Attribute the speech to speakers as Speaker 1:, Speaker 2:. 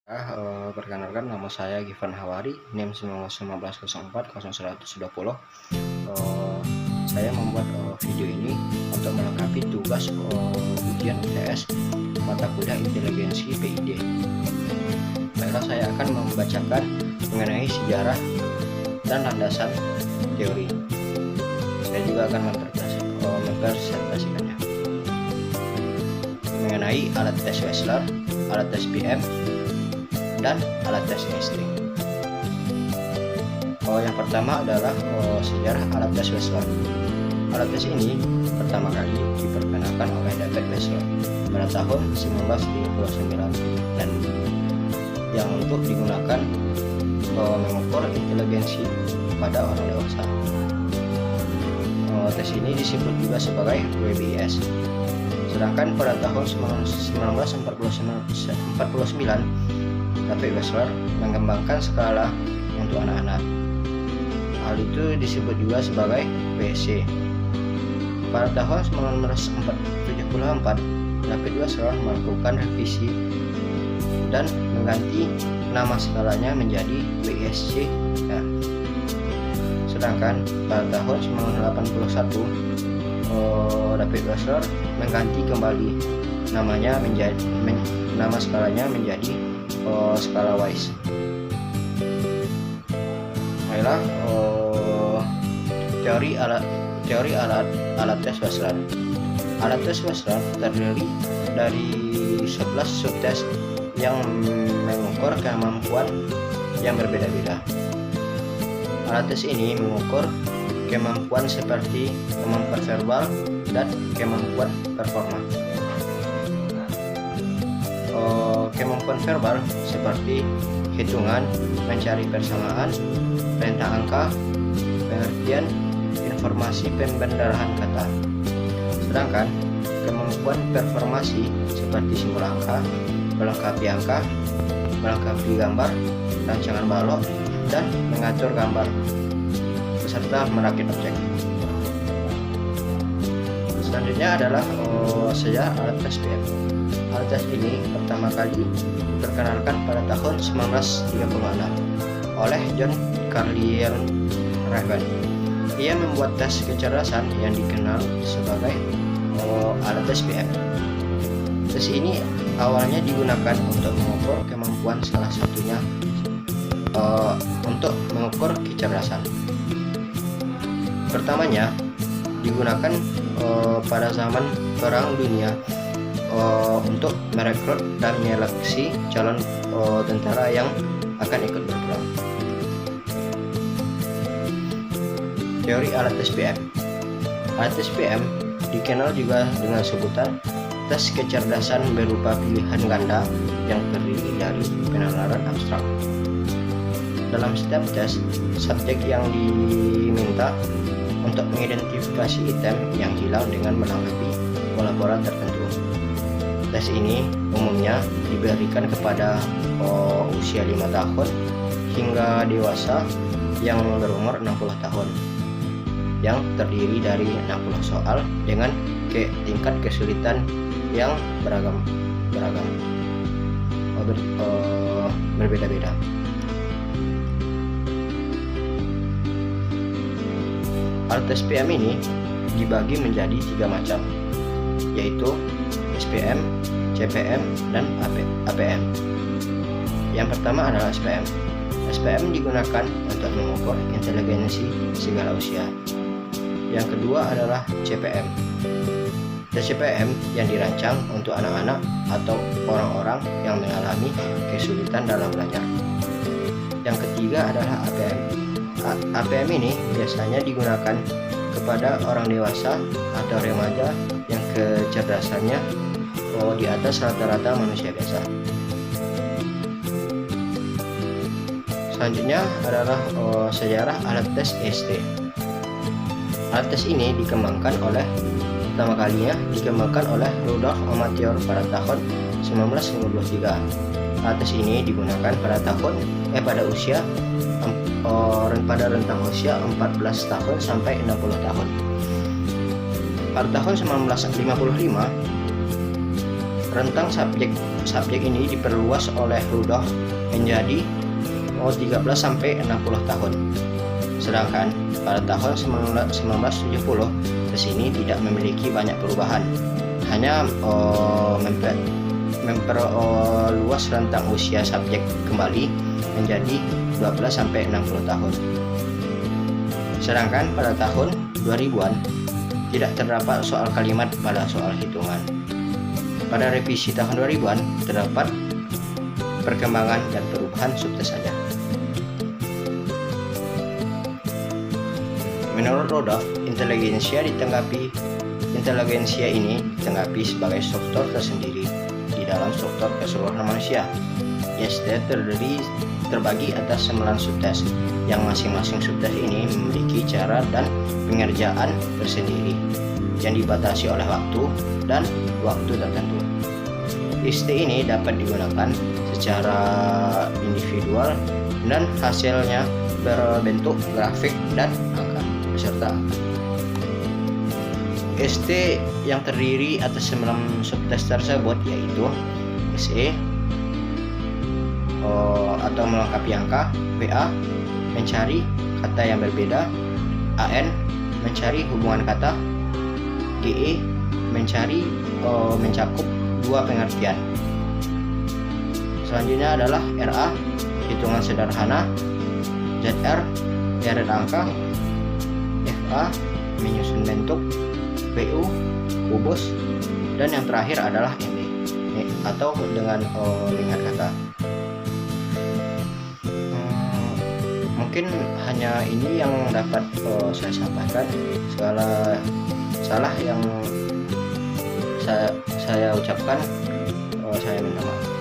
Speaker 1: Perkenalkan nama saya Givan Hawari, NIM 1915040120. Saya membuat video ini untuk melengkapi tugas ujian UTS mata kuliah inteligensi PID. Baiklah, saya akan membacakan mengenai sejarah dan landasan teori. Saya juga akan mempresentasikannya mengenai alat tes Wechsler, alat tes PM, dan alat tes ST. Yang pertama adalah sejarah alat tes Wechsler. Alat tes ini pertama kali diperkenalkan oleh David Wechsler pada tahun 1939 dan yang untuk digunakan mengukur inteligensi pada orang dewasa. Tes ini disebut juga sebagai WBS. Sedangkan pada tahun 1949 David Wechsler mengembangkan skala untuk anak-anak. Hal itu disebut juga sebagai WSC. Pada tahun 1974, David Wechsler melakukan revisi dan mengganti nama skalanya menjadi WSC. Sedangkan pada tahun 1981, David Wechsler mengganti kembali namanya nama skalanya menjadi skala WISE. Baiklah, teori alat tes Wechsler. Alat tes Wechsler terdiri dari 11 subtes yang mengukur kemampuan yang berbeda-beda. Alat tes ini mengukur kemampuan seperti kemampuan verbal dan kemampuan performa. Kemampuan verbal seperti hitungan, mencari persamaan, perintah angka, pengertian, informasi pembendarahan kata. Sedangkan kemampuan performasi seperti simbol angka, melengkapi angka, melengkapi gambar, rancangan balok, dan mengatur gambar beserta merakit objek. Selanjutnya adalah sejarah alat tes PM. Alat tes ini pertama kali diperkenalkan pada tahun 1936 oleh John Carlyle Raven. Ia membuat tes kecerdasan yang dikenal sebagai alat tes PM. Tes ini awalnya digunakan untuk mengukur kemampuan, salah satunya untuk mengukur kecerdasan. Pertamanya digunakan pada zaman Perang Dunia untuk merekrut dan menyeleksi calon tentara yang akan ikut berperang. Teori alat tes PM. Alat tes PM dikenal juga dengan sebutan tes kecerdasan berupa pilihan ganda yang terdiri dari penalaran abstrak. Dalam setiap tes, subjek yang diminta untuk mengidentifikasi item yang hilang dengan melengkapi pola-pola tertentu. Tes ini umumnya diberikan kepada usia 5 tahun hingga dewasa yang berumur 60 tahun, yang terdiri dari 60 soal dengan tingkat kesulitan yang berbeda-beda. Alat tes PM ini dibagi menjadi 3 macam, yaitu SPM, CPM, dan APM. Yang pertama adalah SPM. SPM digunakan untuk mengukur inteligensi segala usia. Yang kedua adalah CPM. Tes CPM yang dirancang untuk anak-anak atau orang-orang yang mengalami kesulitan dalam belajar. Yang ketiga adalah APM. APM ini biasanya digunakan kepada orang dewasa atau remaja yang kecerdasannya di atas rata-rata manusia biasa. Selanjutnya adalah sejarah alat tes ST. Alat tes ini pertama kalinya dikembangkan oleh Rudolf Amateur pada tahun 1953. Alat tes ini digunakan pada usia pada rentang usia 14 tahun sampai 60 tahun. Pada tahun 1955, rentang subjek subjek ini diperluas oleh Rudolf menjadi 13 sampai 60 tahun. Sedangkan pada tahun 1970 ke sini tidak memiliki banyak perubahan, hanya memperluas rentang usia subjek kembali menjadi 12 sampai 60 tahun. Sedangkan pada tahun 2000-an tidak terdapat soal kalimat pada soal hitungan. Pada revisi tahun 2000-an terdapat perkembangan dan perubahan subtes saja. Menurut Rudolf, inteligensia ini ditanggapi sebagai struktur tersendiri di dalam struktur keseluruhan manusia. IST terbagi atas 9 subtes, yang masing-masing subtes ini memiliki cara dan pengerjaan tersendiri yang dibatasi oleh waktu dan waktu tertentu. IST ini dapat digunakan secara individual dan hasilnya berbentuk grafik dan angka beserta angka. ST yang terdiri atas 9 subtes tersebut yaitu SE atau melengkapi angka, WA mencari kata yang berbeda, AN mencari hubungan kata, GE mencakup dua pengertian. Selanjutnya adalah RA hitungan sederhana, ZR deret angka, FA menyusun bentuk, BU kubus, dan yang terakhir adalah ME atau dengan mengingat kata. Mungkin hanya ini yang dapat saya sampaikan. Segala salah yang saya ucapkan saya minta maaf.